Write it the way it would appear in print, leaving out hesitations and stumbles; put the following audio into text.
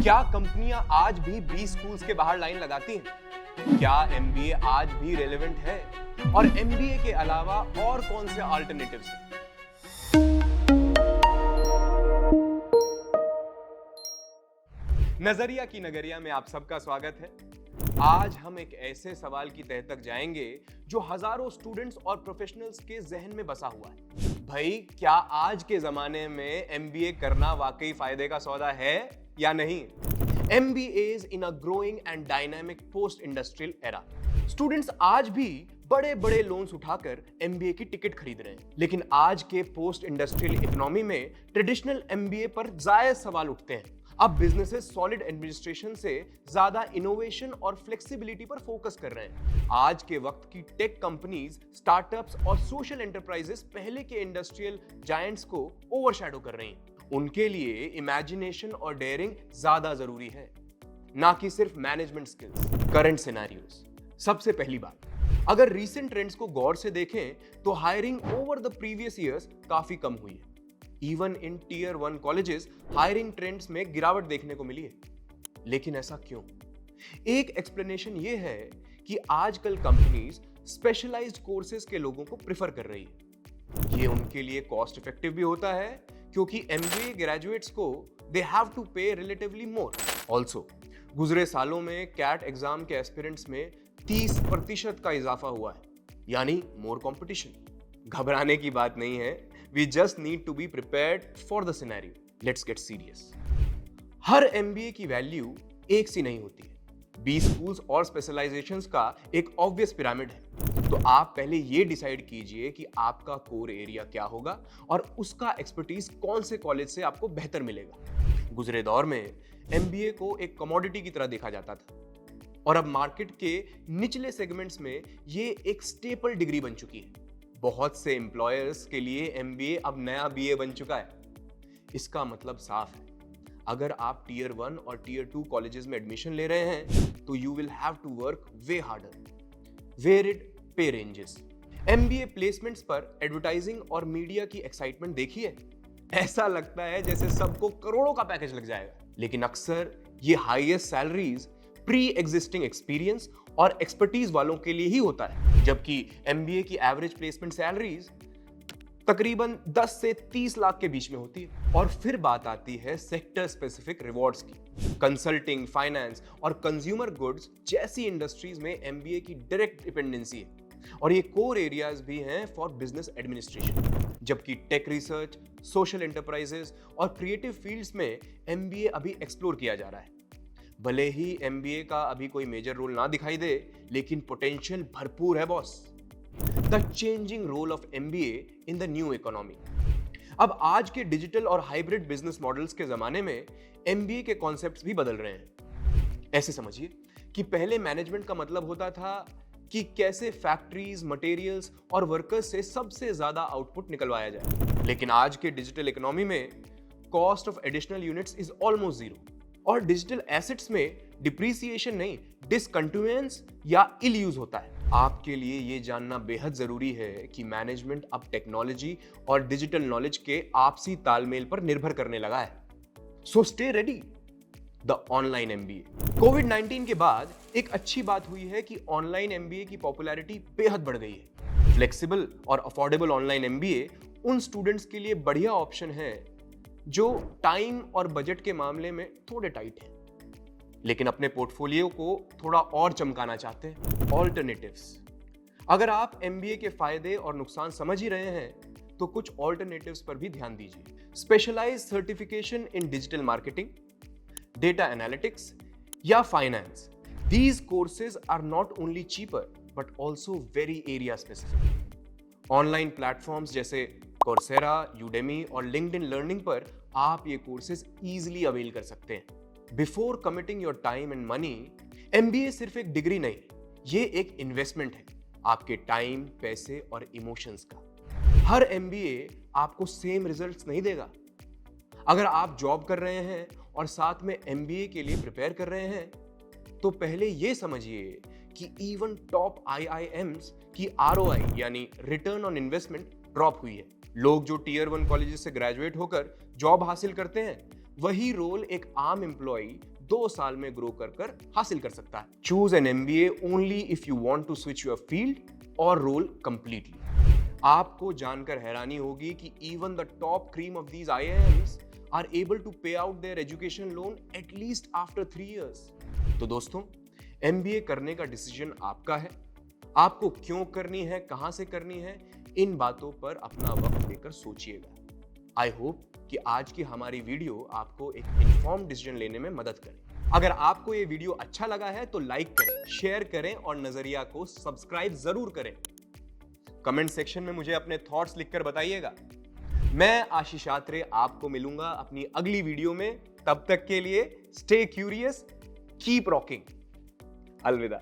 क्या कंपनियां आज भी बी स्कूल्स के बाहर लाइन लगाती हैं? क्या एमबीए आज भी रेलेवेंट है? और एमबीए के अलावा और कौन से अल्टरनेटिव्स हैं? नजरिया की नगरिया में आप सबका स्वागत है। आज हम एक ऐसे सवाल की तह तक जाएंगे जो हजारों स्टूडेंट्स और प्रोफेशनल्स के जहन में बसा हुआ है। भाई, क्या आज के जमाने में एमबीए करना वाकई फायदे का सौदा है या नहीं? MBAs in a growing and dynamic post-industrial era. Students आज भी बड़े बड़े लोन्स उठाकर MBA की टिकट खरीद रहे हैं, लेकिन आज के पोस्ट इंडस्ट्रियल इकोनॉमी में ट्रेडिशनल MBA पर जायज सवाल उठते हैं। अब बिजनेसेस सॉलिड एडमिनिस्ट्रेशन से ज्यादा इनोवेशन और फ्लेक्सिबिलिटी पर फोकस कर रहे हैं। आज के वक्त की टेक कंपनीज, स्टार्टअप्स और सोशल एंटरप्राइजेस पहले के इंडस्ट्रियल जायंट्स को ओवरशैडो कर रही हैं। उनके लिए इमेजिनेशन और डेयरिंग ज्यादा जरूरी है, ना कि सिर्फ मैनेजमेंट स्किल्स। Current scenarios. सबसे पहली बात, अगर रीसेंट ट्रेंड्स को गौर से देखें तो hiring over the previous years काफी कम हुई है। Even in tier 1 colleges hiring trends में गिरावट देखने को मिली है। लेकिन ऐसा क्यों? एक एक्सप्लेनेशन ये है कि आजकल कंपनीज स्पेशलाइज्ड कोर्सेज के लोगों को प्रेफर कर रही है। ये उनके लिए कॉस्ट इफेक्टिव भी होता है, क्योंकि MBA ग्रेजुएट्स को दे हैव टू पे रिलेटिवली मोर। ऑल्सो गुजरे सालों में कैट एग्जाम के एस्पिरेंट्स में 30% का इजाफा हुआ है, यानी मोर कंपटीशन। घबराने की बात नहीं है, we just need to be prepared for the scenario. Let's get serious. हर MBA की वैल्यू एक सी नहीं होती है। बी स्कूल्स और स्पेशलाइजेशंस का एक ऑब्वियस पिरामिड है। तो आप पहले ये डिसाइड कीजिए कि आपका कोर एरिया क्या होगा और उसका एक्सपर्टीज कौन से कॉलेज से आपको बेहतर मिलेगा। गुजरे दौर में MBA को एक कमोडिटी की तरह देखा जाता था, और अब मार्केट के निचले सेगमेंट्स में ये एक स्टेपल डिग्री बन चुकी है। बहुत से एम्प्लॉयर्स के लिए MBA अब नया BA बन चुका है। इसका मतलब साफ है, अगर आप टीयर 1 और टीयर 2 कॉलेजेस में एडमिशन ले रहे हैं तो you will have to work way harder. Varied pay ranges. MBA placements पर एडवर्टाइजिंग और मीडिया की एक्साइटमेंट देखिए। ऐसा लगता है जैसे सबको करोड़ों का पैकेज लग जाएगा, लेकिन अक्सर ये highest salaries pre existing experience और एक्सपर्टीज वालों के लिए ही होता है, जबकि MBA की एवरेज प्लेसमेंट सैलरीज तकरीबन 10 से 30 लाख के बीच में होती है। और फिर बात आती है सेक्टर स्पेसिफिक रिवॉर्ड्स की। कंसल्टिंग, फाइनेंस और कंज्यूमर गुड्स जैसी इंडस्ट्रीज में MBA की डायरेक्ट डिपेंडेंसी है, और ये कोर एरियाज भी हैं फॉर बिजनेस एडमिनिस्ट्रेशन। जबकि टेक रिसर्च, सोशल एंटरप्राइजेस और क्रिएटिव फील्ड्स में MBA अभी एक्सप्लोर किया जा रहा है। भले ही MBA का अभी कोई मेजर रोल ना दिखाई दे, लेकिन पोटेंशियल भरपूर है boss. The changing role of MBA in the new economy. अब आज के डिजिटल और हाइब्रिड बिजनेस मॉडल्स के जमाने में MBA के कॉन्सेप्ट्स भी बदल रहे हैं। ऐसे समझिए कि पहले मैनेजमेंट का मतलब होता था कि कैसे फैक्ट्रीज, मटेरियल्स और वर्कर्स से सबसे ज्यादा आउटपुट निकलवाया जाए। लेकिन आज के डिजिटल इकोनॉमी में cost of additional units is almost zero, और डिजिटल एसेट्स में डिप्रिसिएशन नहीं, डिसकंटिन्यूएंस या इल यूज होता है। आपके लिए ये जानना बेहद जरूरी है कि मैनेजमेंट अब टेक्नोलॉजी और डिजिटल नॉलेज के आपसी तालमेल पर निर्भर करने लगा है। So stay ready. The online MBA। कोविड-19 के बाद एक अच्छी बात हुई है कि ऑनलाइन MBA की पॉपुलैरिटी बेहद बढ़ गई है। फ्लेक्सिबल और अफोर्डेबल ऑनलाइन MBA उन स्टूडेंट्स के लिए बढ़िया ऑप्शन है जो टाइम और बजट के मामले में थोड़े टाइट हैं, लेकिन अपने पोर्टफोलियो को थोड़ा और चमकाना चाहते हैं। ऑल्टरनेटिव्स। अगर आप MBA के फायदे और नुकसान समझ ही रहे हैं तो कुछ ऑल्टरनेटिव्स पर भी ध्यान दीजिए। Specialised certification in digital marketing, data analytics या finance. These courses are not only cheaper but also very area specific. Online platforms जैसे Coursera, Udemy और LinkedIn Learning पर आप ये कोर्सेज इजीली अवेल कर सकते हैं। Before committing your time and money, MBA सिर्फ एक डिग्री नहीं, ये एक इन्वेस्टमेंट है आपके टाइम, पैसे और इमोशंस का। हर MBA आपको सेम रिजल्ट्स नहीं देगा। अगर आप जॉब कर रहे हैं और साथ में MBA के लिए प्रिपेयर कर रहे हैं, तो पहले ये समझिए कि इवन टॉप IIMs की ROI यानी रिटर्न ऑन इन्वेस्टमेंट ड्रॉप हुई है। लोग जो टीयर 1 कॉलेजेस से ग्रेजुएट होकर जॉब हासिल करते हैं, वही रोल एक आम एम्प्लॉय 2 साल में ग्रो कर हासिल कर सकता है। Choose an MBA only if you want to switch your field और रोल कंप्लीटली। आपको जानकर हैरानी होगी कि even the top cream of these IIMs are able to pay out their education loan at least after 3 years। तो दोस्तों, MBA करने का डिसीजन आपका है। आपको क्यों करनी है, कहां से करनी है, इन बातों पर अपना वक्त देकर सोचिएगा। आई होप कि आज की हमारी वीडियो आपको एक इन्फॉर्म्ड डिसीजन लेने में मदद करे। अगर आपको ये वीडियो अच्छा लगा है तो लाइक करें, शेयर करें और नजरिया को सब्सक्राइब जरूर करें। कमेंट सेक्शन में मुझे अपने थॉट्स लिखकर बताइएगा। मैं आशीष आत्रे आपको मिलूंगा अपनी अगली वीडियो में। तब तक के लिए स्टे क्यूरियस, कीप रॉकिंग। अलविदा।